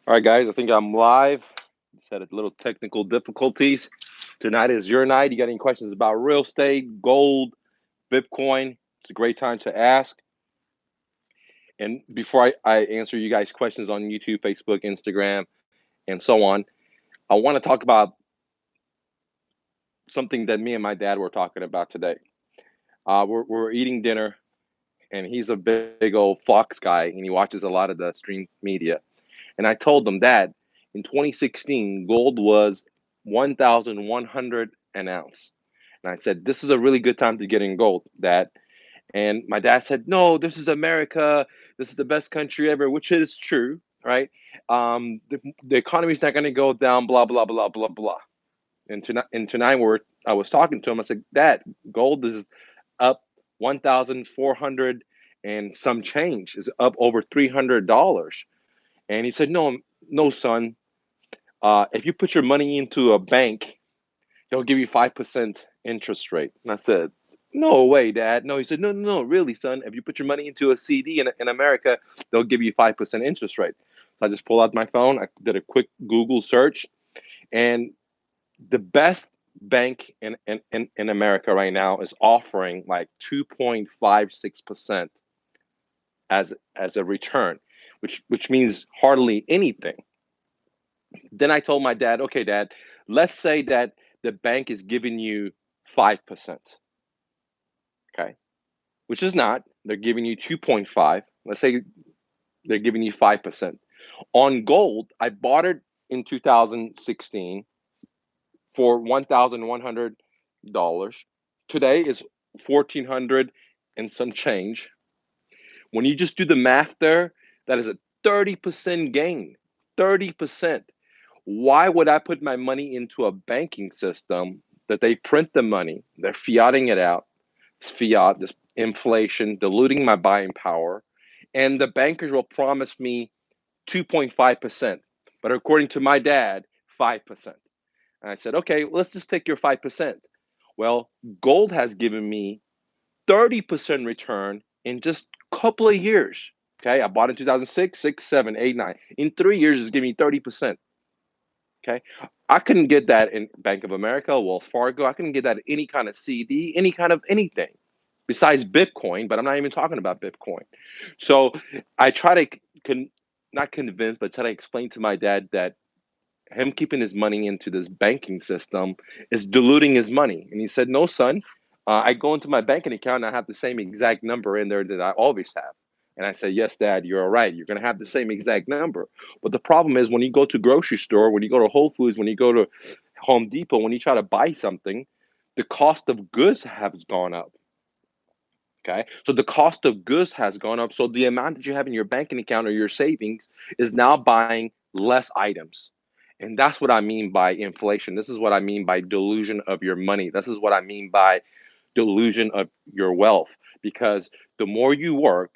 All right, guys, I think I'm live. Just had a little technical difficulties. Tonight is your night. You got any questions about real estate, gold, Bitcoin? It's a great time to ask. And before I answer you guys' questions on YouTube, Facebook, Instagram, and so on, I want to talk about something that me and my dad were talking about today. We're eating dinner, and he's a big old Fox guy, and he watches a lot of the stream media. And I told them that in 2016, gold was 1,100 an ounce. And I said, this is a really good time to get in gold, Dad. And my dad said, no, this is America. This is the best country ever, which is true, right? The economy is not going to go down, blah, blah, blah, blah, blah. And tonight I was talking to him. I said, Dad, gold is up 1,400 and some change. Is up over $300. And he said, no, no, son. If you put your money into a bank, they'll give you 5% interest rate. And I said, no way, Dad. No, he said, no, no, no, really, son. If you put your money into a CD in America, they'll give you 5% interest rate. So I just pulled out my phone. I did a quick Google search, and the best bank in America right now is offering like 2.56% as a return, which means hardly anything. Then I told my dad, okay, Dad, let's say that the bank is giving you 5%, okay, which is not. They're giving you 2.5. Let's say they're giving you 5%. On gold, I bought it in 2016 for $1,100. Today is 1,400 and some change. When you just do the math there, that is a 30% gain. 30%. Why would I put my money into a banking system that they print the money, they're fiating it out, it's fiat, this inflation, diluting my buying power, and the bankers will promise me 2.5%, but according to my dad, 5%. And I said, okay, let's just take your 5%. Well, gold has given me 30% return in just a couple of years. Okay, I bought in 2006, 6, 7, 8, 9. In 3 years, it's giving me 30%. Okay. I couldn't get that in Bank of America, Wells Fargo. I couldn't get that in any kind of CD, any kind of anything besides Bitcoin, but I'm not even talking about Bitcoin. So I try to not convince, but try to explain to my dad that him keeping his money into this banking system is diluting his money. And he said, no, son, I go into my banking account and I have the same exact number in there that I always have. And I said, yes, Dad, you're all right. You're going to have the same exact number. But the problem is when you go to grocery store, when you go to Whole Foods, when you go to Home Depot, when you try to buy something, the cost of goods has gone up. Okay. So the cost of goods has gone up. So the amount that you have in your banking account or your savings is now buying less items. And that's what I mean by inflation. This is what I mean by delusion of your money. This is what I mean by delusion of your wealth. Because the more you work,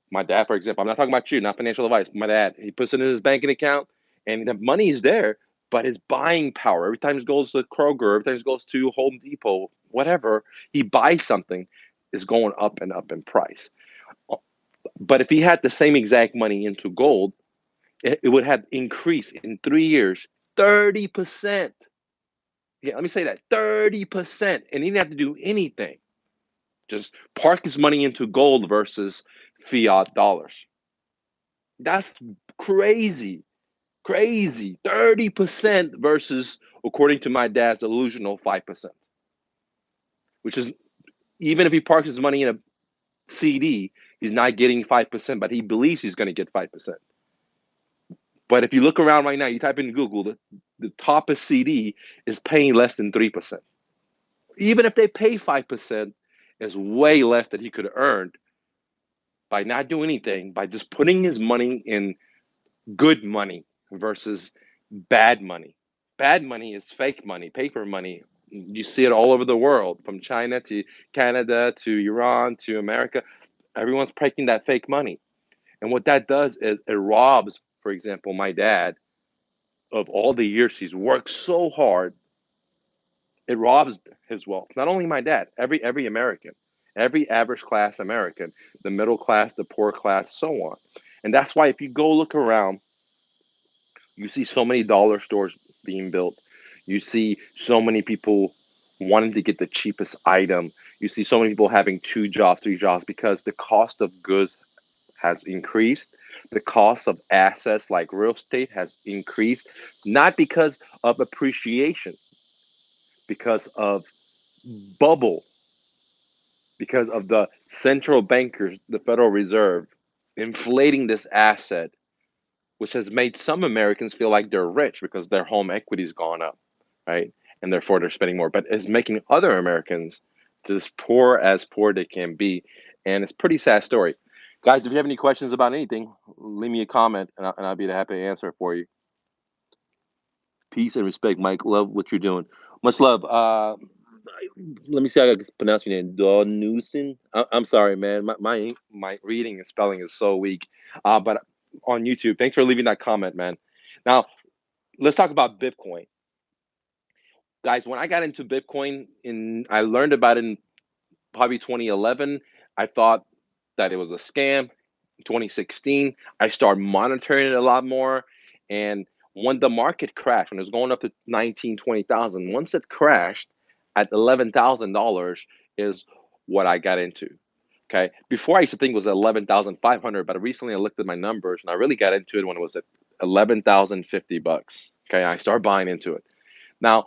my dad, for example, I'm not talking about you, not financial advice. My dad, he puts it in his banking account and the money is there, but his buying power, every time he goes to Kroger, every time he goes to Home Depot, whatever, he buys something, is going up and up in price. But if he had the same exact money into gold, it would have increased in 3 years 30%. Yeah, let me say that 30%. And he didn't have to do anything. Just park his money into gold versus fiat dollars. That's crazy. Crazy. 30% versus, according to my dad's illusional 5%, which is even if he parks his money in a CD, he's not getting 5%, but he believes he's going to get 5%. But if you look around right now, you type in Google, the toppest CD is paying less than 3%. Even if they pay 5%, is way less that he could have earned by not doing anything, by just putting his money in good money versus bad money. Bad money is fake money, paper money. You see it all over the world, from China to Canada to Iran to America. Everyone's printing that fake money. And what that does is it robs, for example, my dad of all the years he's worked so hard. It robs his wealth. Not only my dad, every American, every average class American, the middle class, the poor class, so on. And that's why if you go look around, you see so many dollar stores being built. You see so many people wanting to get the cheapest item. You see so many people having two jobs, three jobs because the cost of goods has increased. The cost of assets like real estate has increased, not because of appreciation, because of bubble, because of the central bankers, the Federal Reserve, inflating this asset, which has made some Americans feel like they're rich because their home equity's gone up, right? And therefore they're spending more, but it's making other Americans just poor as poor they can be. And it's a pretty sad story. Guys, if you have any questions about anything, leave me a comment and I'll be happy to answer it for you. Peace and respect, Mike. Love what you're doing. Much love. Let me see how I can pronounce your name. Danusin. I'm sorry, man. My reading and spelling is so weak. But on YouTube, thanks for leaving that comment, man. Now let's talk about Bitcoin, guys. When I got into Bitcoin, I learned about it in probably 2011. I thought that it was a scam. 2016, I started monitoring it a lot more. And when the market crashed, when it was going up to 19, 20,000, once it crashed at $11,000 is what I got into. Okay. Before I used to think it was 11,500, but recently I looked at my numbers and I really got into it when it was at 11,050 bucks. Okay. I started buying into it. Now,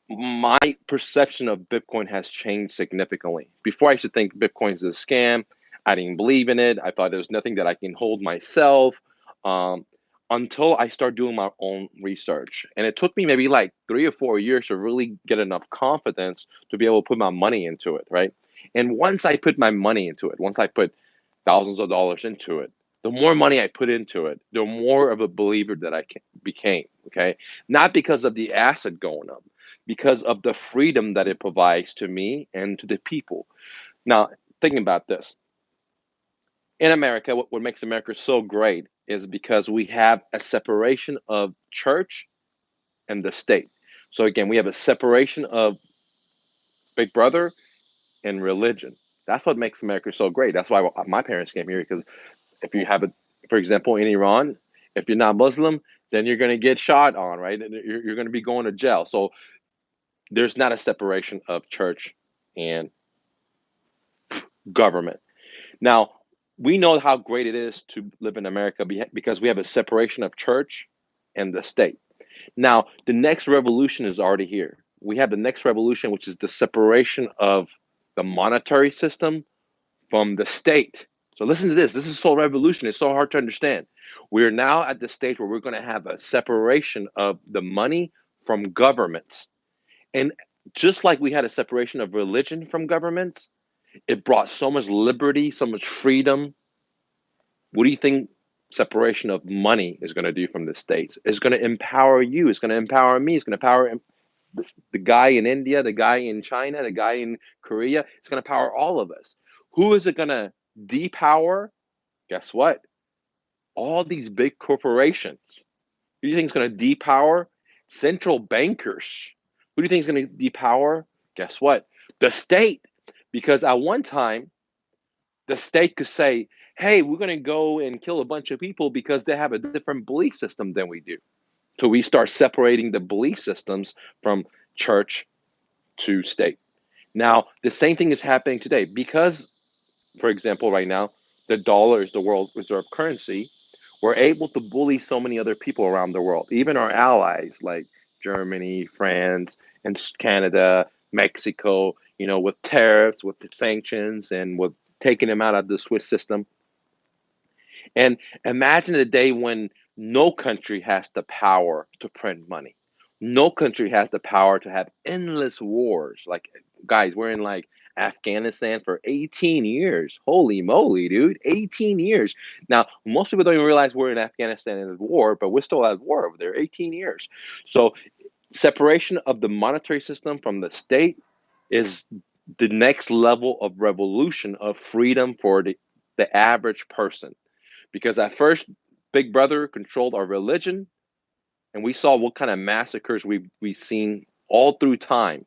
my perception of Bitcoin has changed significantly. Before I used to think Bitcoin is a scam. I didn't believe in it. I thought there was nothing that I can hold myself um, until I started doing my own research. And it took me maybe like 3 or 4 years to really get enough confidence to be able to put my money into it, right? And once I put my money into it, once I put thousands of dollars into it, the more money I put into it, the more of a believer that became, okay? Not because of the asset going up, because of the freedom that it provides to me and to the people. Now, thinking about this, in America, what makes America so great is because we have a separation of church and the state. So again, we have a separation of Big Brother and religion. That's what makes America so great. That's why my parents came here because if you have it, for example, in Iran, if you're not Muslim, then you're going to get shot on, right? And you're going to be going to jail. So there's not a separation of church and government. Now, we know how great it is to live in America because we have a separation of church and the state. Now, the next revolution is already here. We have the next revolution, which is the separation of the monetary system from the state. So listen to this. This is so revolutionary. It's so hard to understand. We're now at the stage where we're going to have a separation of the money from governments. And just like we had a separation of religion from governments, it brought so much liberty, so much freedom. What do you think separation of money is going to do from the states? It's going to empower you. It's going to empower me. It's going to empower the guy in India, the guy in China, the guy in Korea. It's going to power all of us. Who is it going to depower? Guess what? All these big corporations. Who do you think is going to depower? Central bankers. Who do you think is going to depower? Guess what? The state. Because at one time, the state could say, hey, we're going to go and kill a bunch of people because they have a different belief system than we do. So we start separating the belief systems from church to state. Now, the same thing is happening today because, for example, right now, the dollar is the world reserve currency. We're able to bully so many other people around the world, even our allies like Germany, France, and Canada, Mexico, with tariffs, with the sanctions, and with taking them out of the Swiss system. And imagine a day when no country has the power to print money. No country has the power to have endless wars. Like, guys, we're in like Afghanistan for 18 years. Holy moly, dude. 18 years. Now, most people don't even realize we're in Afghanistan in a war, but we're still at war over there. 18 years. So, separation of the monetary system from the state is the next level of revolution of freedom for the average person. Because at first, Big Brother controlled our religion, and we saw what kind of massacres we've seen all through time,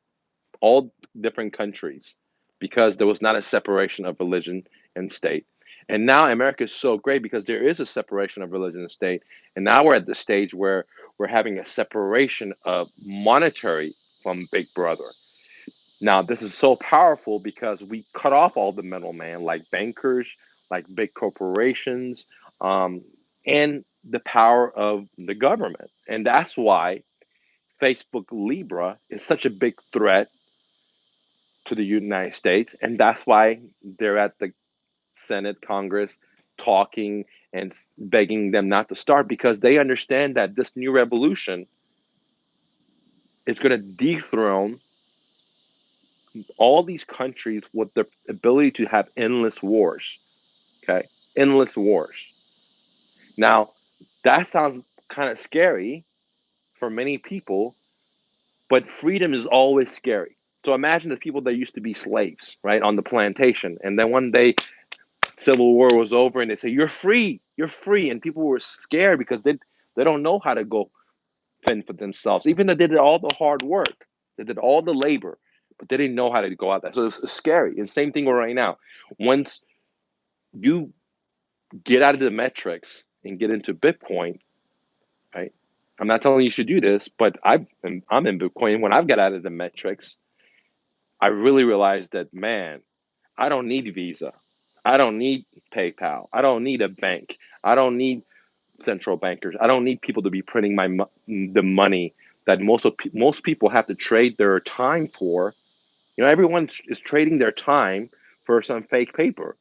all different countries, because there was not a separation of religion and state. And now America is so great because there is a separation of religion and state. And now we're at the stage where we're having a separation of monetary from Big Brother. Now, this is so powerful because we cut off all the middleman, like bankers, like big corporations, um, and the power of the government. And that's why Facebook Libra is such a big threat to the United States. And that's why they're at the Senate, Congress, talking and begging them not to start because they understand that this new revolution is going to dethrone all these countries with the ability to have endless wars. Okay, endless wars. Now, that sounds kind of scary for many people, but freedom is always scary. So imagine the people that used to be slaves, right, on the plantation, and then one day Civil War was over, and they say you're free, and people were scared because they don't know how to go fend for themselves, even though they did all the hard work, they did all the labor, but they didn't know how to go out there. So it's scary. And same thing right now. Once you get out of the metrics and get into Bitcoin, right? I'm not telling you should do this, but I'm in Bitcoin. When I've got out of the metrics, I really realized that, man, I don't need Visa. I don't need PayPal. I don't need a bank. I don't need central bankers. I don't need people to be printing the money that most people have to trade their time for. Everyone is trading their time for some fake paper,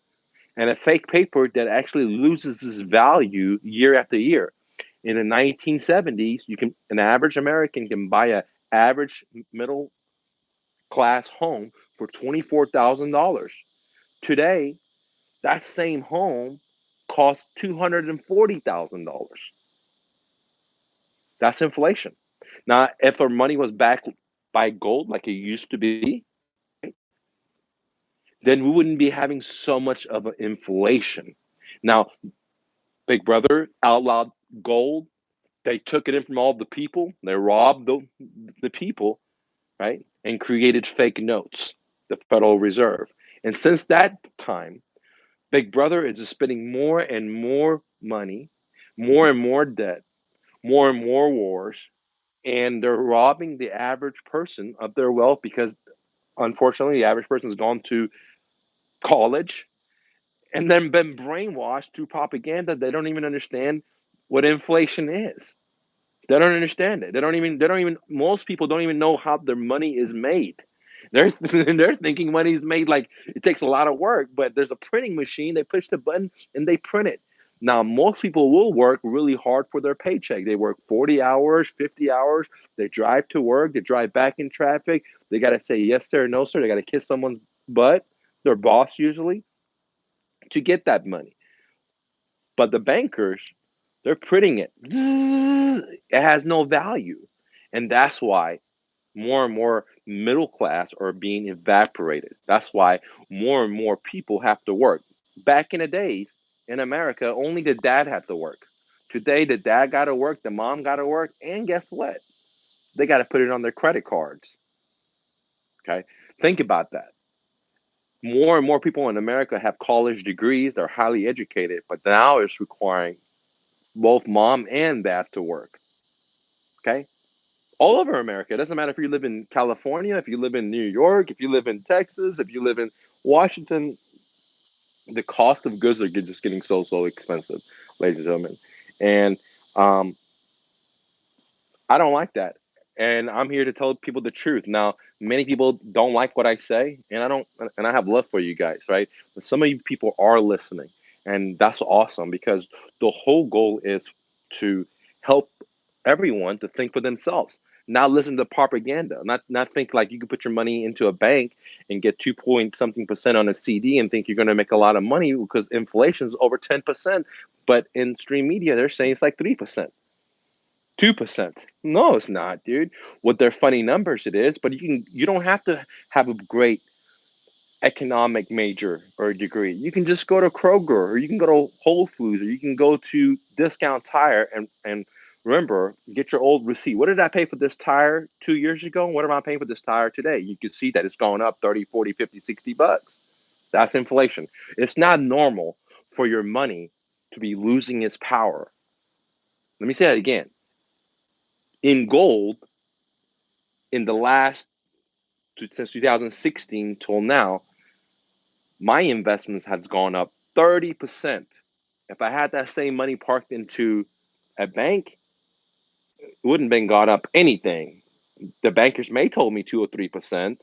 and a fake paper that actually loses its value year after year. In the 1970s, an average American can buy an average middle class home for $24,000. Today, that same home costs $240,000. That's inflation. Now, if our money was backed by gold like it used to be, then we wouldn't be having so much of an inflation. Now, Big Brother outlawed gold. They took it in from all the people. They robbed the people, right? And created fake notes, the Federal Reserve. And since that time, Big Brother is just spending more and more money, more and more debt, more and more wars, and they're robbing the average person of their wealth because unfortunately the average person has gone to college and then been brainwashed through propaganda. They don't even understand what inflation is. They don't understand it. They don't even most people don't even know how their money is made. They're they're thinking money's made like it takes a lot of work, but there's a printing machine, they push the button and they print it. Now, most people will work really hard for their paycheck. They work 40 hours, 50 hours, they drive to work, they drive back in traffic, they got to say yes sir, no sir, they got to kiss someone's butt, their boss usually, to get that money. But the bankers, they're printing it. It has no value. And that's why more and more middle class are being evaporated. That's why more and more people have to work. Back in the days in America, only the dad had to work. Today, the dad got to work, the mom got to work, and guess what? They got to put it on their credit cards. Okay. Think about that. More and more people in America have college degrees, they're highly educated, but now it's requiring both mom and dad to work. Okay. All over America. It doesn't matter if you live in California, if you live in New York, if you live in Texas, if you live in Washington, the cost of goods are just getting so expensive, ladies and gentlemen. And um, I don't like that. And I'm here to tell people the truth. Now, many people don't like what I say, and I have love for you guys, right? But some of you people are listening, and that's awesome because the whole goal is to help everyone to think for themselves. Not listen to propaganda. Not think like you can put your money into a bank and get 2 point something percent on a CD and think you're going to make a lot of money because inflation is over 10%. But in stream media, they're saying it's like 3%. 2%. No, it's not, dude. With their funny numbers, it is, but you don't have to have a great economic major or degree. You can just go to Kroger or you can go to Whole Foods or you can go to Discount Tire and remember, get your old receipt. What did I pay for this tire 2 years ago? What am I paying for this tire today? You can see that it's going up 30, 40, 50, $60. That's inflation. It's not normal for your money to be losing its power. Let me say that again. In gold, in the last, since 2016 till now, my investments have gone up 30%. If I had that same money parked into a bank, it wouldn't have been gone up anything. The bankers may told me 2 or 3%,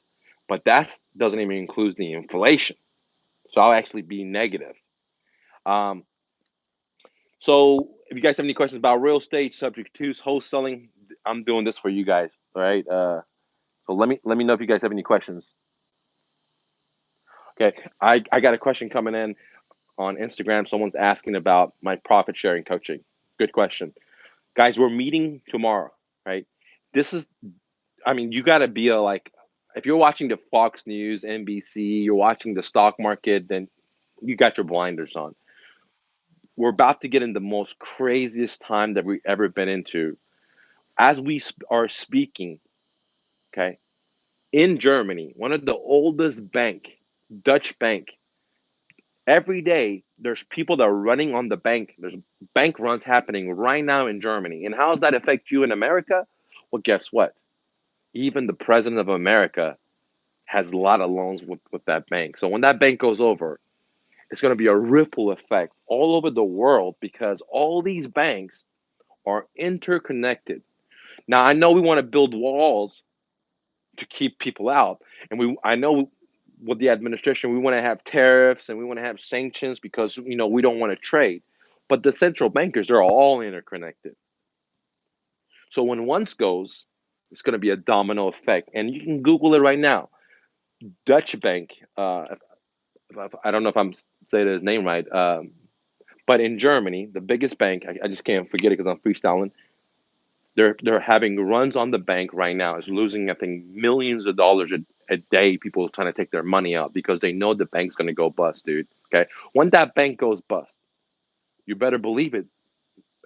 but that doesn't even include the inflation. So I'll actually be negative. Um, so if you guys have any questions about real estate, subject to wholesaling, I'm doing this for you guys. All right. So let me know if you guys have any questions. Okay. I got a question coming in on Instagram. Someone's asking about my profit sharing coaching. Good question. Guys, we're meeting tomorrow, right? This is, I mean, you got to be a like, if you're watching the Fox News, NBC, you're watching the stock market, then you got your blinders on. We're about to get in the most craziest time that we've ever been into. As we are speaking, okay, in Germany, one of the oldest bank, Dutch bank, every day there's people that are running on the bank. There's bank runs happening right now in Germany. And how does that affect you in America? Well, guess what? Even the president of America has a lot of loans with that bank. So when that bank goes over, it's going to be a ripple effect all over the world because all these banks are interconnected. Now, I know we want to build walls to keep people out, and I know with the administration we want to have tariffs and we want to have sanctions because we don't want to trade. But the central bankers, they're all interconnected. So when one goes, it's going to be a domino effect, and you can Google it right now. Dutch Bank. I don't know if I'm saying his name right, but in Germany, the biggest bank, I just can't forget it because I'm freestyling. They're having runs on the bank right now. It's losing, I think, millions of dollars a day. People trying to take their money out because they know the bank's going to go bust, dude. Okay, when that bank goes bust, you better believe it.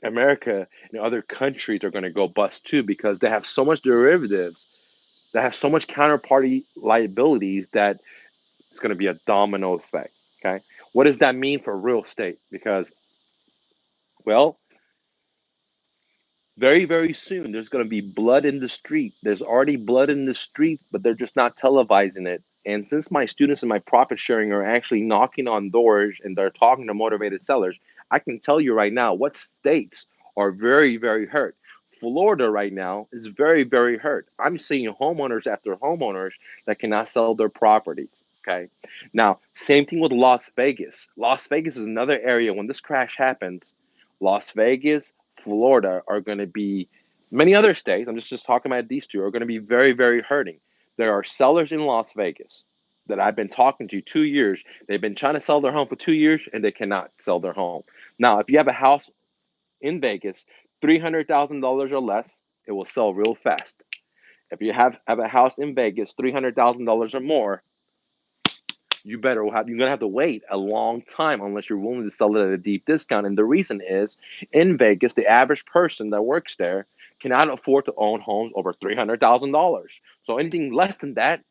America and other countries are going to go bust too because they have so much derivatives, they have so much counterparty liabilities that it's going to be a domino effect. Okay, what does that mean for real estate? Because, well, very, very soon, there's going to be blood in the street. There's already blood in the streets, but they're just not televising it. And since my students and my profit sharing are actually knocking on doors and they're talking to motivated sellers, I can tell you right now what states are very, very hurt. Florida right now is very, very hurt. I'm seeing homeowners after homeowners that cannot sell their properties. Okay. Now, same thing with Las Vegas. Las Vegas is another area when this crash happens. Las Vegas, Florida are going to be, many other states, I'm just talking about these two, are going to be very, very hurting. There are sellers in Las Vegas that I've been talking to 2 years. They've been trying to sell their home for 2 years and they cannot sell their home. Now, if you have a house in Vegas, $300,000 or less, it will sell real fast. If you have a house in Vegas, $300,000 or more, you're gonna have to wait a long time unless you're willing to sell it at a deep discount. And the reason is, in Vegas, the average person that works there cannot afford to own homes over $300,000. So anything less than that,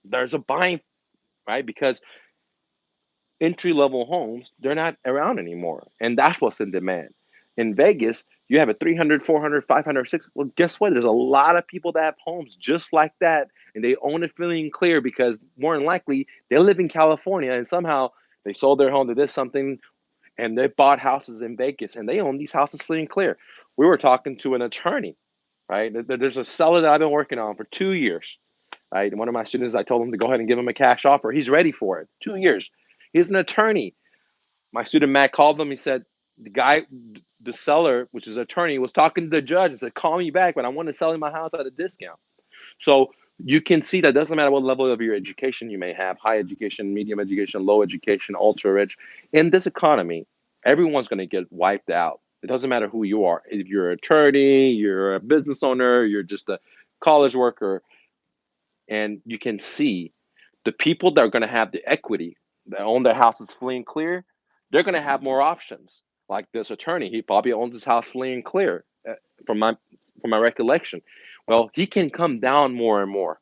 there's a buying, right? Because entry level homes, they're not around anymore, and that's what's in demand. In Vegas, you have a 300, 400, 500, 600. Well, guess what? There's a lot of people that have homes just like that, and they own it feeling and clear because more than likely they live in California and somehow they sold their home, they did something, and they bought houses in Vegas and they own these houses free and clear. We were talking to an attorney, right? There's a seller that I've been working on for 2 years, right? And one of my students, I told him to go ahead and give him a cash offer. He's ready for it. 2 years. He's an attorney. My student Matt called him. He said, the guy, the seller, which is an attorney, was talking to the judge and said, call me back, but I want to sell my house at a discount. So you can see that doesn't matter what level of your education you may have, high education, medium education, low education, ultra rich. In this economy, everyone's going to get wiped out. It doesn't matter who you are. If you're an attorney, you're a business owner, you're just a college worker, and you can see the people that are going to have the equity that own their houses free and clear, they're going to have more options. Like this attorney, he probably owns his house free and clear, from my recollection. Well, he can come down more and more.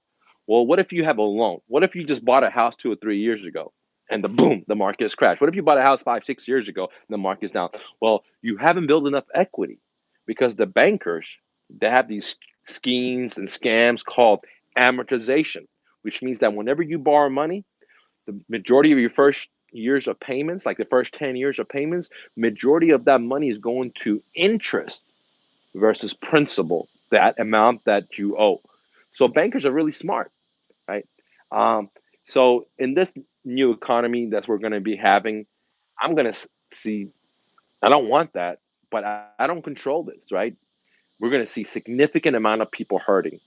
Well, what if you have a loan? What if you just bought a house 2 or 3 years ago? and the boom, the market has crashed. What if you bought a house 5, 6 years ago and the market's down? Well, you haven't built enough equity because the bankers, they have these schemes and scams called amortization, which means that whenever you borrow money, the majority of your first years of payments, like the first 10 years of payments, majority of that money is going to interest versus principal, that amount that you owe. So bankers are really smart, right? Um, so in this new economy that we're going to be having, I'm going to see, I don't want that, but I don't control this, right? We're going to see significant amount of people hurting.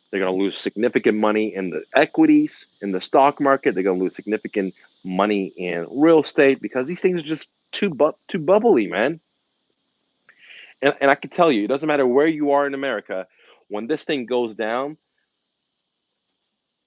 They're going to lose significant money in the equities, in the stock market. They're going to lose significant money in real estate because these things are just too bubbly, man. And I can tell you, it doesn't matter where you are in America, when this thing goes down,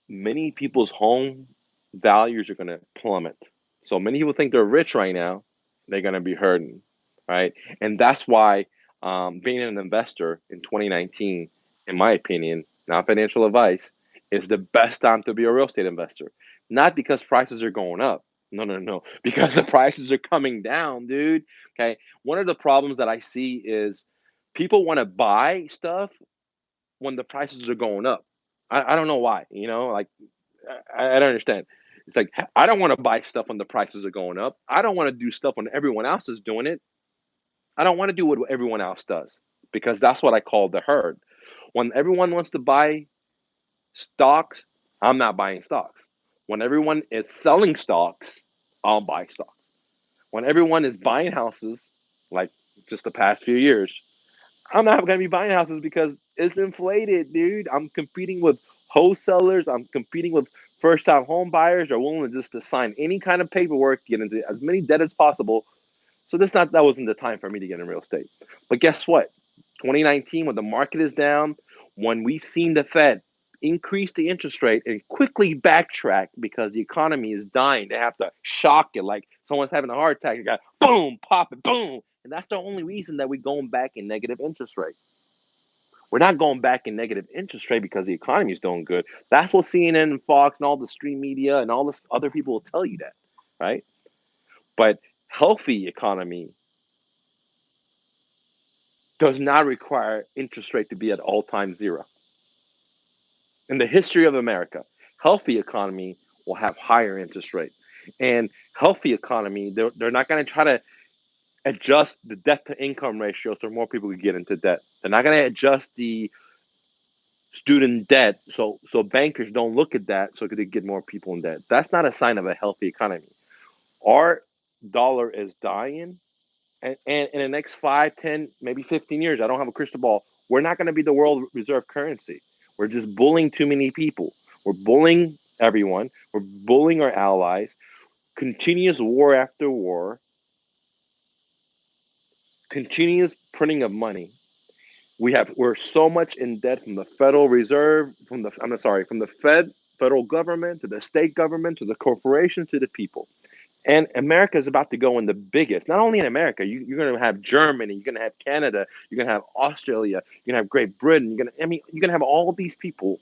many people's home values are going to plummet. So many people think they're rich right now, they're going to be hurting, right? And that's why being an investor in 2019, in my opinion, not financial advice, is the best time to be a real estate investor. Not because prices are going up. No, no, no. Because the prices are coming down, dude. Okay. One of the problems that I see is people want to buy stuff when the prices are going up. I don't know why, like I don't understand. It's like I don't want to buy stuff when the prices are going up. I don't want to do stuff when everyone else is doing it. I don't want to do what everyone else does because that's what I call the herd. When everyone wants to buy stocks, I'm not buying stocks. When everyone is selling stocks, I'll buy stocks. When everyone is buying houses, like just the past few years, I'm not going to be buying houses because it's inflated, dude. I'm competing with wholesalers. I'm competing with first-time home buyers who are willing to just to sign any kind of paperwork, get into as many debt as possible. So that wasn't the time for me to get in real estate. But guess what? 2019, when the market is down, when we seen the Fed increase the interest rate and quickly backtrack because the economy is dying, they have to shock it like someone's having a heart attack. You got boom, pop it, boom, and that's the only reason that we're going back in negative interest rate. We're not going back in negative interest rate because the economy is doing good. That's what CNN and Fox and all the stream media and all this other people will tell you that, right? But healthy economy does not require interest rate to be at all-time zero. In the history of America, healthy economy will have higher interest rate. And healthy economy, they're not going to try to adjust the debt to income ratio so more people can get into debt. They're not going to adjust the student debt so bankers don't look at that so they get more people in debt. That's not a sign of a healthy economy. Our dollar is dying, and in the next 5, 10, maybe 15 years, I don't have a crystal ball, we're not going to be the world reserve currency. We're just bullying too many people. We're bullying everyone. We're bullying our allies. Continuous war after war. Continuous printing of money. We're so much in debt from the Federal Reserve, from the federal government to the state government to the corporations to the people. And America is about to go in the biggest, not only in America, you're going to have Germany, you're going to have Canada, you're going to have Australia, you're going to have Great Britain. You're going to have all these people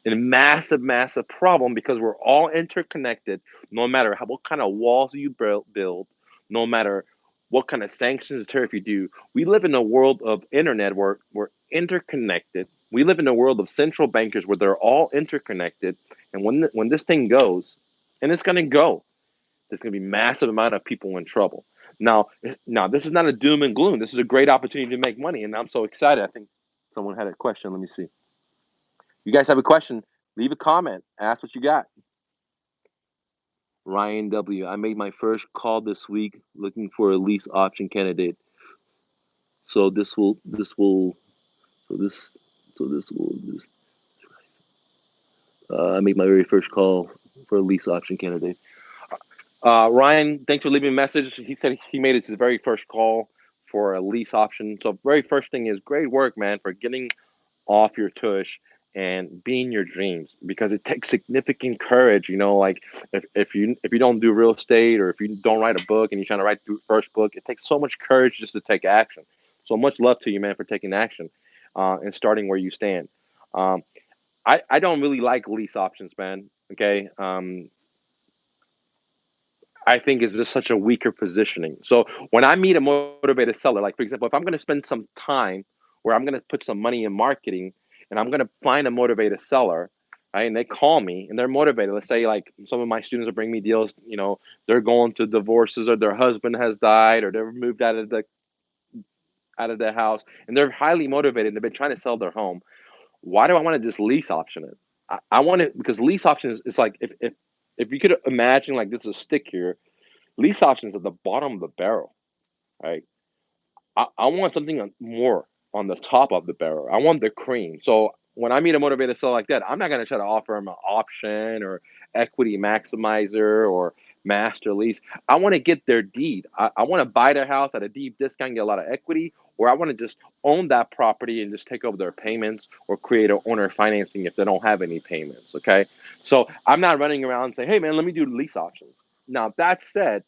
in a massive, massive problem because we're all interconnected. No matter what kind of walls you build, no matter what kind of sanctions or tariff you do, we live in a world of internet where we're interconnected. We live in a world of central bankers where they're all interconnected. And when this thing goes, and it's going to go, there's going to be massive amount of people in trouble. Now, this is not a doom and gloom. This is a great opportunity to make money, and I'm so excited. I think someone had a question. Let me see. You guys have a question? Leave a comment. Ask what you got. Ryan W. I made my first call this week looking for a lease option candidate. So so this, so this will, this, I made my very first call for a lease option candidate. Ryan, thanks for leaving a message. He said he made his very first call for a lease option. So very first thing is great work, man, for getting off your tush and being your dreams because it takes significant courage. Like if you don't do real estate or if you don't write a book and you're trying to write your first book, it takes so much courage just to take action. So much love to you, man, for taking action and starting where you stand. Um, I don't really like lease options, man. Okay. I think is just such a weaker positioning. So when I meet a motivated seller, like for example, if I'm going to spend some time where I'm going to put some money in marketing and I'm going to find a motivated seller, right? And they call me and they're motivated. Let's say like some of my students will bring me deals, they're going through divorces or their husband has died or they've moved out of the house and they're highly motivated. They've been trying to sell their home. Why do I want to just lease option it? I want it because lease option is like if you could imagine like this is a stick here. Lease options at the bottom of the barrel, right? I want something more on the top of the barrel. I want the cream. So when I meet a motivated seller like that, I'm not going to try to offer them an option or equity maximizer or master lease. I want to get their deed. I want to buy their house at a deep discount, get a lot of equity, or I want to just own that property and just take over their payments or create an owner financing if they don't have any payments. Okay. So I'm not running around and saying, hey, man, let me do lease options. Now, that said,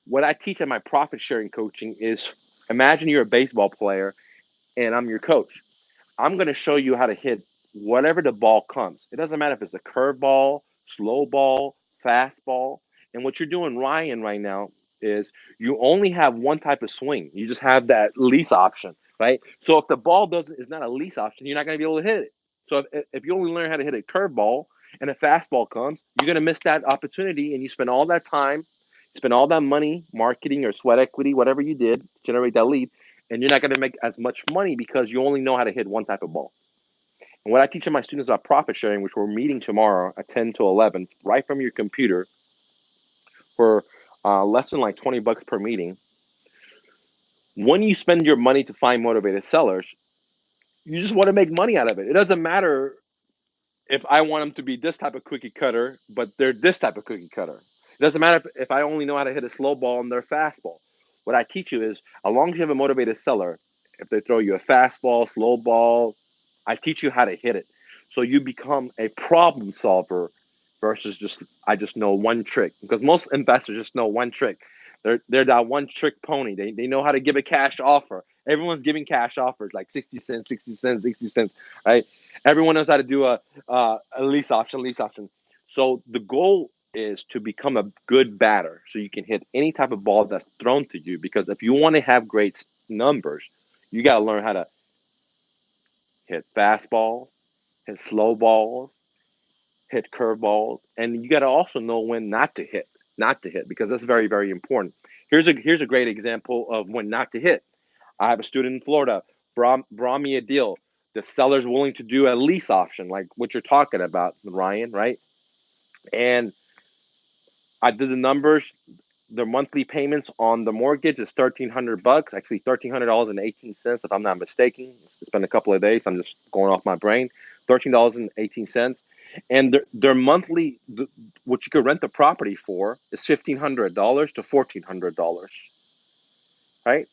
what I teach in my profit sharing coaching is imagine you're a baseball player and I'm your coach. I'm going to show you how to hit whatever the ball comes. It doesn't matter if it's a curveball, slow ball, fastball. And what you're doing, Ryan, right now is you only have one type of swing. You just have that lease option, right? So if the ball doesn't is not a lease option, you're not going to be able to hit it. So if you only learn how to hit a curveball and a fastball comes, you're going to miss that opportunity, and you spend all that time, spend all that money, marketing or sweat equity, whatever you did, generate that lead, and you're not going to make as much money because you only know how to hit one type of ball. And what I teach my students about profit sharing, which we're meeting tomorrow at 10 to 11, right from your computer for less than like $20 per meeting. When you spend your money to find motivated sellers, you just want to make money out of it. It doesn't matter if I want them to be this type of cookie cutter, but they're this type of cookie cutter. It doesn't matter if I only know how to hit a slow ball and their fastball. What I teach you is, as long as you have a motivated seller, if they throw you a fastball, slow ball, I teach you how to hit it. So you become a problem solver versus just I just know one trick. Because most investors just know one trick. They're that one trick pony. They know how to give a cash offer. Everyone's giving cash offers like 60 cents, 60 cents, 60 cents, right? Everyone knows how to do a lease option, lease option. So the goal is to become a good batter so you can hit any type of ball that's thrown to you. Because if you want to have great numbers, you got to learn how to hit fastballs, hit slow balls, hit curveballs, and you got to also know when not to hit, because that's very, very important. Here's a great example of when not to hit. I have a student in Florida brought me a deal. The seller's willing to do a lease option, like what you're talking about, Ryan, right? And I did the numbers. Their monthly payments on the mortgage is $1,300, actually $1,300.18, if I'm not mistaken. It's been a couple of days. I'm just going off my brain. $13.18, and their monthly, what you could rent the property for, is $1,500 to $1,400, right?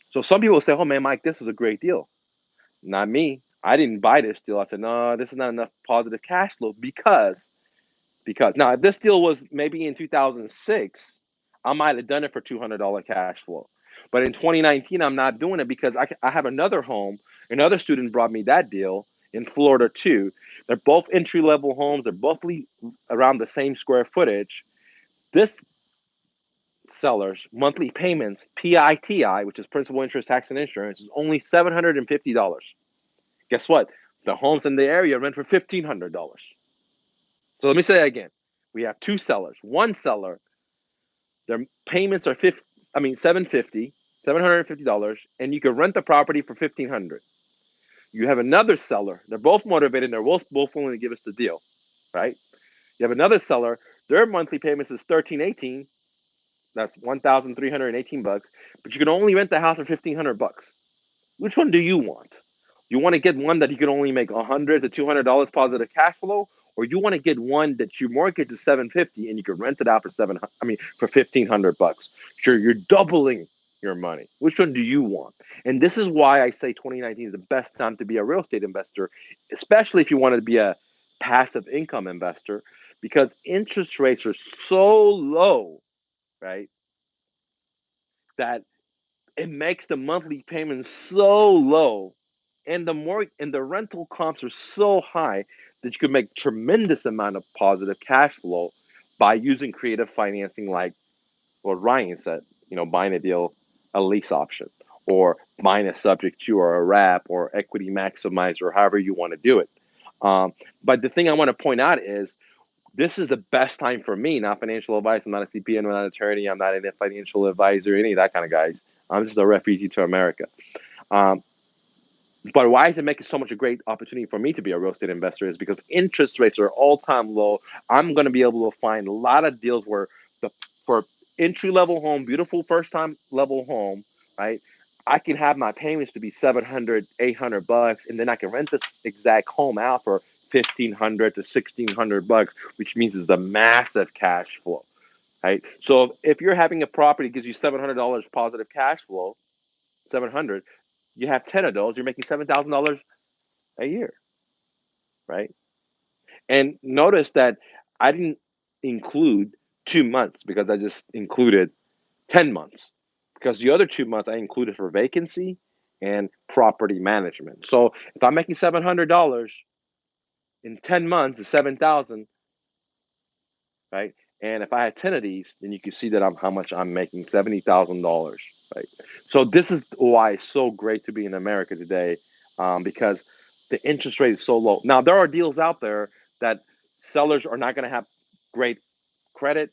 So some people say, "Oh man, Mike, this is a great deal." Not me. I didn't buy this deal. I said, "No, this is not enough positive cash flow because now if this deal was maybe in 2006, I might have done it for $200 cash flow. But in 2019, I'm not doing it because I have another home. Another student brought me that deal in Florida too. They're both entry level homes. They're both around the same square footage. This seller's monthly payments, PITI, which is principal, interest, tax, and insurance, is only $750. Guess what? The homes in the area rent for $1,500. So let me say that again. We have two sellers. One seller, their payments are 750, $750, and you can rent the property for 1,500. You have another seller. They're both motivated. They're both willing to give us the deal, right? You have another seller. Their monthly payments is 1318. That's $1,318, but you can only rent the house for $1,500. Which one do you want? You want to get one that you can only make $100 to $200 positive cash flow, or you want to get one that your mortgage is 750 and you can rent it out for for $1,500. Sure, you're doubling your money. Which one do you want? And this is why I say 2019 is the best time to be a real estate investor, especially if you want to be a passive income investor, because interest rates are so low, right? That it makes the monthly payments so low, and the rental comps are so high that you could make tremendous amount of positive cash flow by using creative financing like what Ryan said, buying a deal, a lease option, or buying a subject to or a wrap or equity maximizer, or however you want to do it. But the thing I want to point out is this is the best time for me, not financial advice. I'm not a CPA, I'm not an attorney, I'm not a financial advisor, any of that kind of guys. I'm just a refugee to America. Um, but why is it making so much a great opportunity for me to be a real estate investor is because interest rates are all-time low. I'm going to be able to find a lot of deals where for entry-level home, beautiful first-time level home, right? I can have my payments to be 700, 800 bucks, and then I can rent this exact home out for 1,500 to 1,600 bucks, which means it's a massive cash flow, right? So if you're having a property that gives you $700 positive cash flow, 700, you have 10 of those, you're making $7,000 a year, right? And notice that I didn't include 2 months because I just included 10 months because the other 2 months I included for vacancy and property management. So if I'm making $700 in 10 months, it's 7,000, right? And if I had 10 of these, then you can see that I'm how much I'm making, $70,000, right? So this is why it's so great to be in America today, because the interest rate is so low. Now there are deals out there that sellers are not going to have great credit,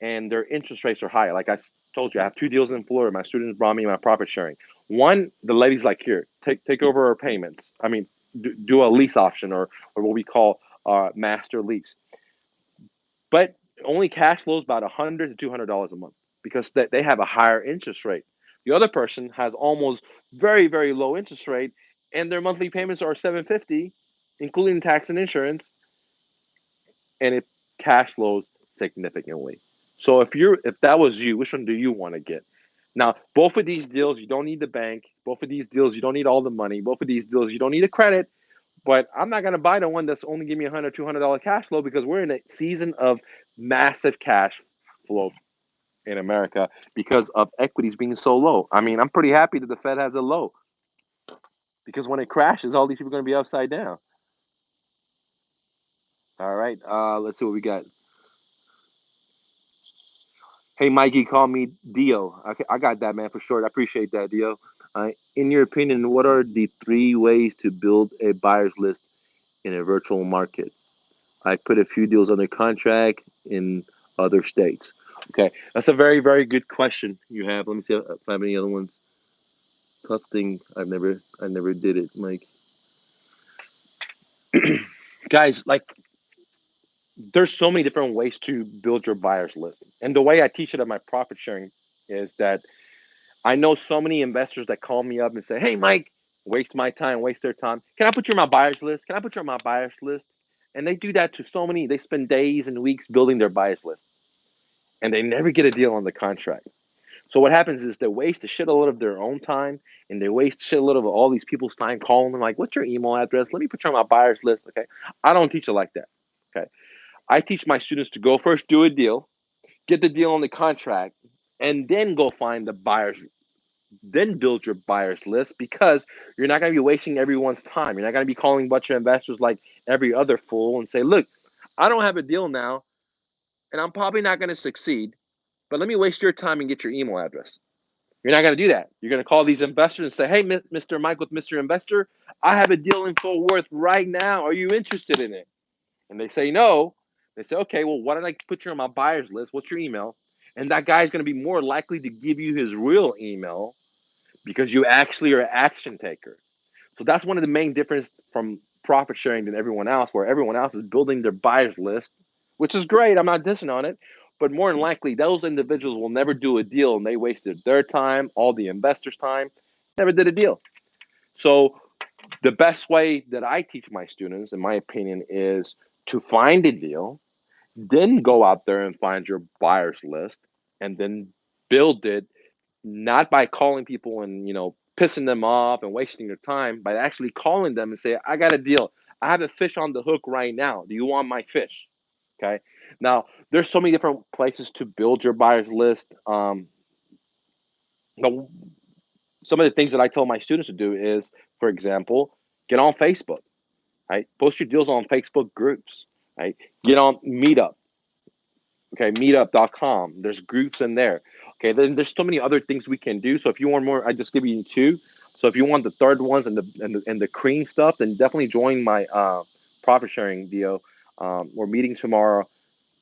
and their interest rates are high. Like I told you, I have 2 deals in Florida. My students brought me my profit sharing. One, the lady's like, here, take over our payments. I mean, do a lease option or what we call master lease, but only cash flows about $100 to $200 a month because they have a higher interest rate. The other person has almost very, very low interest rate, and their monthly payments are 750, including tax and insurance, and it cash flows significantly. So if that was you, which one do you want to get? Now, both of these deals, you don't need the bank. Both of these deals, you don't need all the money. Both of these deals, you don't need a credit. But I'm not going to buy the one that's only giving me $100, $200 cash flow because we're in a season of massive cash flow in America because of equities being so low. I mean, I'm pretty happy that the Fed has a low because when it crashes, all these people are going to be upside down. All right, let's see what we got. Hey, Mikey, call me Dio. Okay, I got that, man, for short. I appreciate that, Dio. In your opinion, what are the 3 ways to build a buyer's list in a virtual market? I put a few deals under contract in other states. Okay, that's a very, very good question you have. Let me see if I have any other ones. Tough thing. I never did it, Mike. Guys, like, there's so many different ways to build your buyer's list, and the way I teach it at my profit sharing is that I know so many investors that call me up and say, "Hey, Mike, waste my time, waste their time. Can I put you on my buyer's list? Can I put you on my buyer's list?" And they do that to so many. They spend days and weeks building their buyer's list, and they never get a deal on the contract. So what happens is they waste a shitload of their own time, and they waste a shitload of all these people's time calling them like, "What's your email address? Let me put you on my buyer's list." Okay, I don't teach it like that. Okay, I teach my students to go first, do a deal, get the deal on the contract, and then go find the buyers. Then build your buyers list because you're not going to be wasting everyone's time. You're not going to be calling a bunch of investors like every other fool and say, "Look, I don't have a deal now, and I'm probably not going to succeed, but let me waste your time and get your email address." You're not going to do that. You're going to call these investors and say, "Hey, Mr. Mike with Mr. Investor, I have a deal in Fort Worth right now. Are you interested in it?" And they say no. They say, "Okay, well, why don't I put you on my buyers list? What's your email?" And that guy's going to be more likely to give you his real email because you actually are an action taker. So that's one of the main difference from profit sharing than everyone else, where everyone else is building their buyers list, which is great. I'm not dissing on it. But more than likely, those individuals will never do a deal, and they wasted their time, all the investors' time, never did a deal. So the best way that I teach my students, in my opinion, is to find a deal, then go out there and find your buyers list, and then build it not by calling people and pissing them off and wasting their time, by actually calling them and say, "I got a deal. I have a fish on the hook right now. Do you want my fish?" Okay. Now there's so many different places to build your buyers list. But some of the things that I tell my students to do is, for example, get on Facebook. Right, post your deals on Facebook groups. Right, get on Meetup. Okay, meetup.com. There's groups in there. Okay, then there's so many other things we can do. So if you want more, I just give you two. So if you want the third ones and the cream stuff, then definitely join my profit sharing deal. We're meeting tomorrow.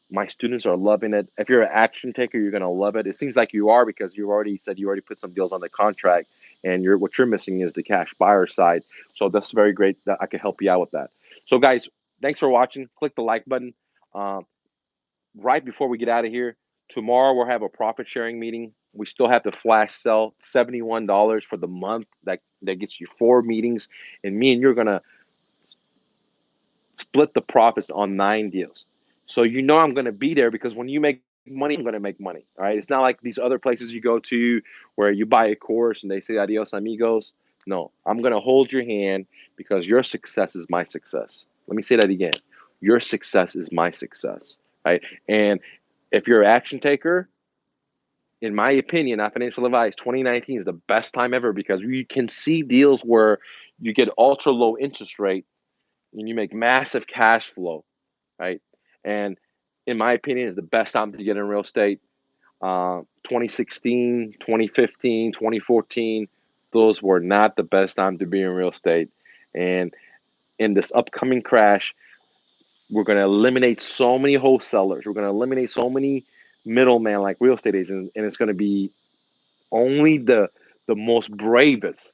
My students are loving it. If you're an action taker, you're gonna love it. It seems like you are because you already said you already put some deals on the contract, and what you're missing is the cash buyer side. So that's very great that I can help you out with that. So guys, thanks for watching. Click the like button. Um, right before we get out of here, tomorrow we'll have a profit sharing meeting. We still have the flash sell, $71 for the month. That gets you 4 meetings, and me and you're gonna split the profits on 9 deals. So you know I'm gonna be there because when you make money, I'm gonna make money. All right. It's not like these other places you go to where you buy a course and they say adios amigos. No, I'm gonna hold your hand because your success is my success. Let me say that again. Your success is my success. Right. And if you're an action taker, in my opinion, not financial advice, 2019 is the best time ever because you can see deals where you get ultra low interest rate and you make massive cash flow, right? And in my opinion, is the best time to get in real estate. 2016, 2015, 2014, those were not the best time to be in real estate. And in this upcoming crash, we're going to eliminate so many wholesalers. We're going to eliminate so many middlemen like real estate agents, and it's going to be only the most bravest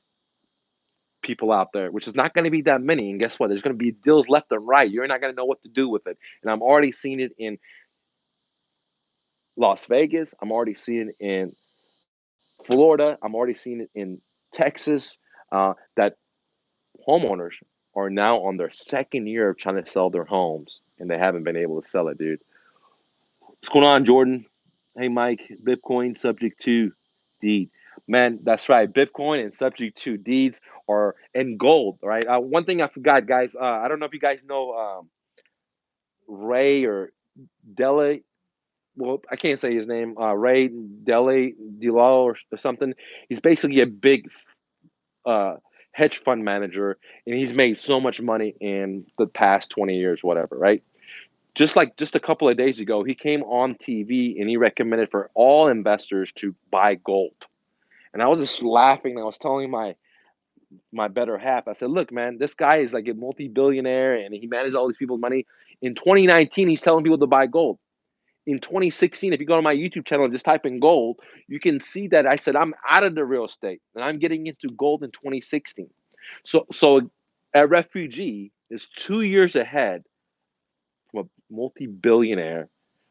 people out there, which is not going to be that many. And guess what? There's going to be deals left and right. You're not going to know what to do with it. And I'm already seeing it in Las Vegas. I'm already seeing it in Florida. I'm already seeing it in Texas. That homeowners are now on their second year of trying to sell their homes, and they haven't been able to sell it, dude. What's going on, Jordan? Hey, Mike. Bitcoin subject to deed. Man, that's right. Bitcoin and subject to deeds are and gold. Right. One thing I forgot, guys. I don't know if you guys know Ray or Dele. Well, I can't say his name. Ray Delo or something. He's basically a big uh, hedge fund manager, and he's made so much money in the past 20 years, whatever. Right. Just a couple of days ago, he came on TV and he recommended for all investors to buy gold. And I was just laughing. I was telling my better half, I said, "Look, man, this guy is like a multi-billionaire and he manages all these people's money. In 2019, he's telling people to buy gold. In 2016, if you go to my YouTube channel and just type in gold, you can see that I said I'm out of the real estate and I'm getting into gold in 2016. So a refugee is 2 years ahead from a multi-billionaire,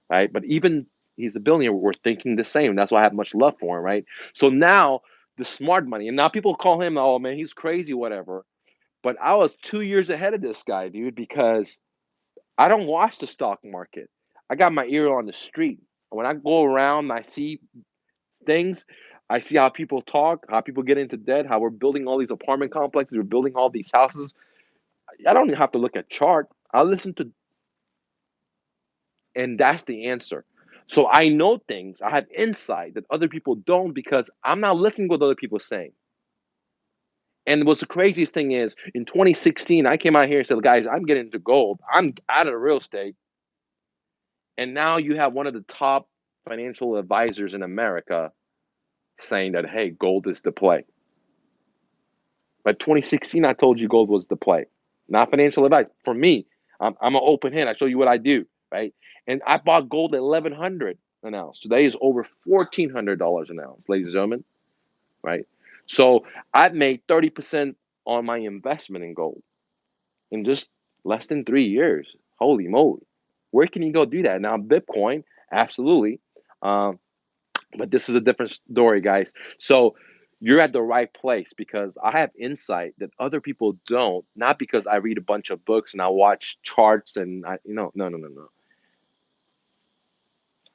right? But even he's a billionaire, we're thinking the same. That's why I have much love for him, right? So now the smart money, and now people call him, oh man, he's crazy, whatever. But I was 2 years ahead of this guy, dude, because I don't watch the stock market. I got my ear on the street. When I go around, I see things. I see how people talk, how people get into debt, how we're building all these apartment complexes, we're building all these houses. I don't even have to look at chart. I listen to, and that's the answer. So I know things. I have insight that other people don't because I'm not listening to what other people are saying. And what's the craziest thing is in 2016, I came out here and said, guys, I'm getting into gold. I'm out of real estate. And now you have one of the top financial advisors in America saying that, hey, gold is the play. But 2016, I told you gold was the play, not financial advice. For me, I'm an open hand. I show you what I do, right? And I bought gold at 1,100 an ounce. Today is over $1,400 an ounce, ladies and gentlemen, right? So I've made 30% on my investment in gold in just less than 3 years. Holy moly. Where can you go do that? Now, Bitcoin, absolutely. Um, but this is a different story, guys. So you're at the right place because I have insight that other people don't, not because I read a bunch of books and I watch charts and no.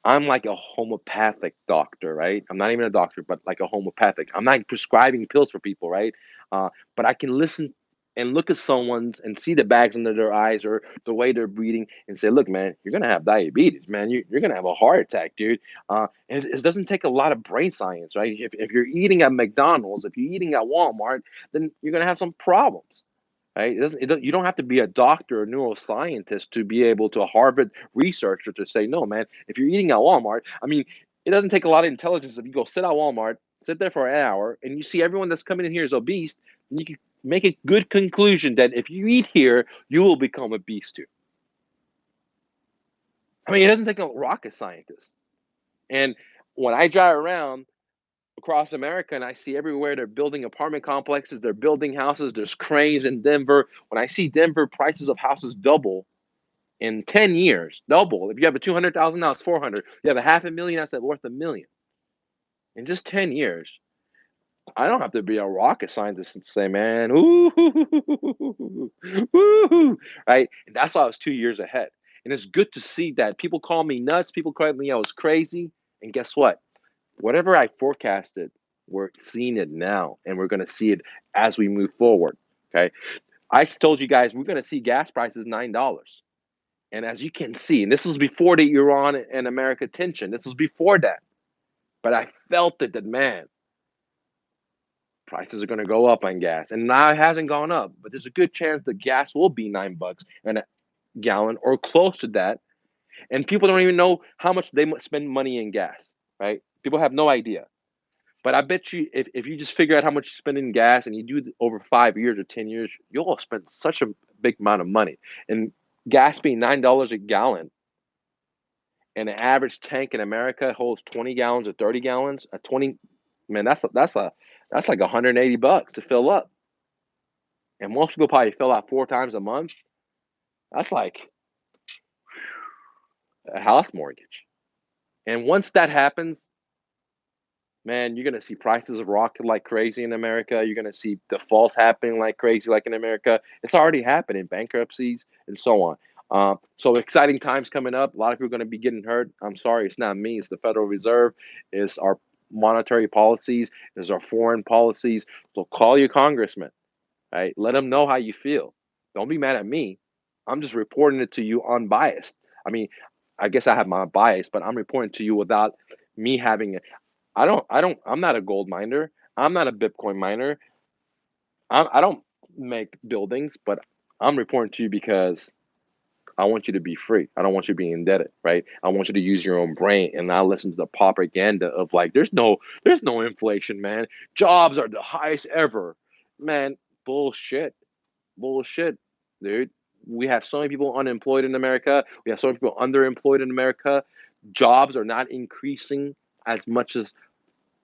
I'm like a homeopathic doctor, right? I'm not even a doctor, but like a homeopathic. I'm not prescribing pills for people, right? But I can listen and look at someone and see the bags under their eyes or the way they're breathing and say, look, man, you're going to have diabetes, man. You're going to have a heart attack, dude. And it doesn't take a lot of brain science, right? If you're eating at McDonald's, if you're eating at Walmart, then you're going to have some problems. Right? You don't have to be a doctor or neuroscientist to be able to a Harvard researcher to say, no, man, if you're eating at Walmart, I mean, It doesn't take a lot of intelligence if you go sit at Walmart, sit there for an hour, and you see everyone that's coming in here is obese, and you can make a good conclusion that if you eat here, you will become obese too. I mean, it doesn't take a rocket scientist. And when I drive around across America and I see everywhere they're building apartment complexes, they're building houses, there's cranes in Denver. When I see Denver prices of houses double in 10 years, double. If you have a 200,000, now it's 400. You have a half a million, that's worth a million. In just 10 years, I don't have to be a rocket scientist and say, man, ooh, woo, right? And that's why I was 2 years ahead. And it's good to see that people call me nuts, people call me I was crazy. And guess what? Whatever I forecasted, we're seeing it now, and we're going to see it as we move forward. Okay. I told you guys we're going to see gas prices $9. And as you can see, and this was before the Iran and America tension, this was before that. But I felt it that, man, prices are going to go up on gas. And now it hasn't gone up, but there's a good chance the gas will be $9 and a gallon or close to that. And people don't even know how much they spend money in gas, right? People have no idea. But I bet you if you just figure out how much you spend in gas and you do it over 5 years or 10 years, you'll spend such a big amount of money. And gas being $9 a gallon, and an average tank in America holds 20 gallons or 30 gallons. A 20, man, that's like $180 to fill up. And most people probably fill out 4 times a month. That's like a house mortgage. And once that happens, man, you're gonna see prices rocket like crazy in America. You're gonna see defaults happening like crazy, like in America. It's already happening, bankruptcies and so on. So exciting times coming up. A lot of people are going to be getting hurt. I'm sorry, it's not me. It's the Federal Reserve. It's our monetary policies. It's our foreign policies. So call your congressman. Right? Let them know how you feel. Don't be mad at me. I'm just reporting it to you unbiased. I mean, I guess I have my bias, but I'm reporting to you without me having it. I'm not a gold miner. I'm not a Bitcoin miner. I don't make buildings, but I'm reporting to you because I want you to be free. I don't want you to be indebted, right? I want you to use your own brain and not listen to the propaganda of like, there's no inflation, man. Jobs are the highest ever. Man, bullshit. Bullshit, dude. We have so many people unemployed in America. We have so many people underemployed in America. Jobs are not increasing as much as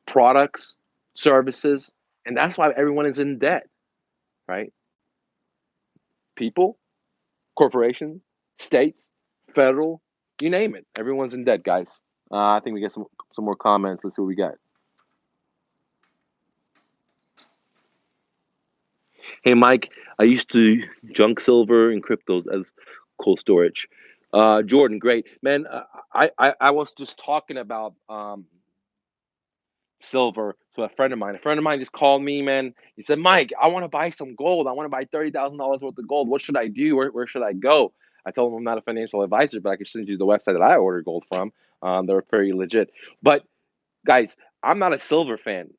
products, services, and that's why everyone is in debt, right? People, corporations, states, federal, you name it. Everyone's in debt, guys. I think we get some more comments. Let's see what we got. Hey, Mike, I used to junk silver and cryptos as cold storage. Jordan, great man. I was just talking about silver to a friend of mine. A friend of mine just called me, man. He said, Mike, I want to buy some gold. I want to buy $30,000 worth of gold. What should I do? Where should I go? I told him I'm not a financial advisor, but I can send you the website that I order gold from. They're very legit. But guys, I'm not a silver fan,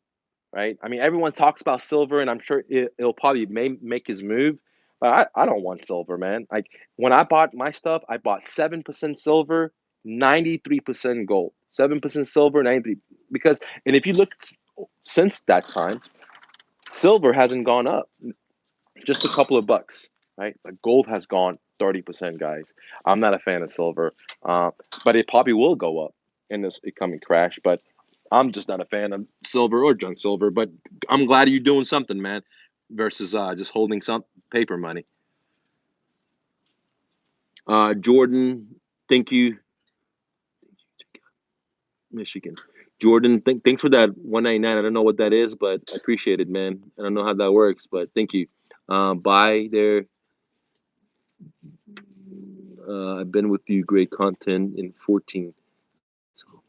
right? I mean, everyone talks about silver, and I'm sure it'll probably make his move. But I don't want silver, man. Like when I bought my stuff, I bought 7% silver, 93% gold. 7% silver, 93 because and if you look since that time, silver hasn't gone up, just a couple of bucks, right? But gold has gone 30%, guys. I'm not a fan of silver, uh, but it probably will go up in this coming crash. But I'm just not a fan of silver or junk silver. But I'm glad you're doing something, man, versus just holding some paper money. Jordan, thank you, Michigan. Jordan, thanks for that 199. I don't know what that is, but I appreciate it, man. I don't know how that works, but thank you. Bye there. I've been with you. Great content in 14. So,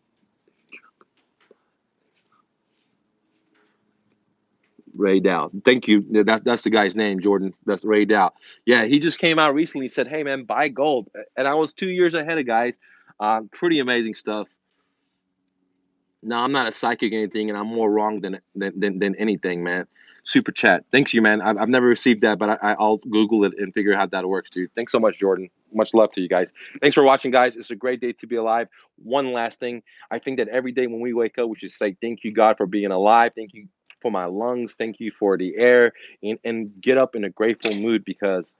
Ray Dow. Thank you. Yeah, that's the guy's name, Jordan. That's Ray Dow. Yeah, he just came out recently. Said, "Hey, man, buy gold," and I was 2 years ahead of guys. Pretty amazing stuff. No, I'm not a psychic or anything, and I'm more wrong than anything, man. super chat. Thanks you, man. I've never received that, but I'll Google it and figure out how that works, dude. Thanks so much, Jordan. Much love to you guys. Thanks for watching, guys. It's a great day to be alive. One last thing. I think that every day when we wake up, we should say, thank you, God, for being alive. Thank you for my lungs. Thank you for the air. And get up in a grateful mood, because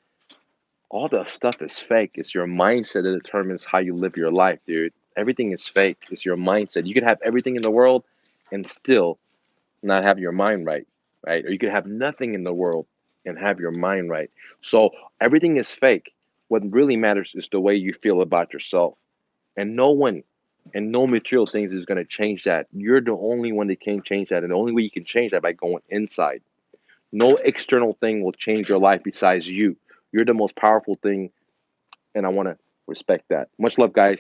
all the stuff is fake. It's your mindset that determines how you live your life, dude. Everything is fake. It's your mindset. You could have everything in the world and still not have your mind right, right? Or you could have nothing in the world and have your mind right. So everything is fake. What really matters is the way you feel about yourself. And no one and no material things is going to change that. You're the only one that can change that. And the only way you can change that by going inside. No external thing will change your life besides you. You're the most powerful thing. And I want to respect that. Much love, guys.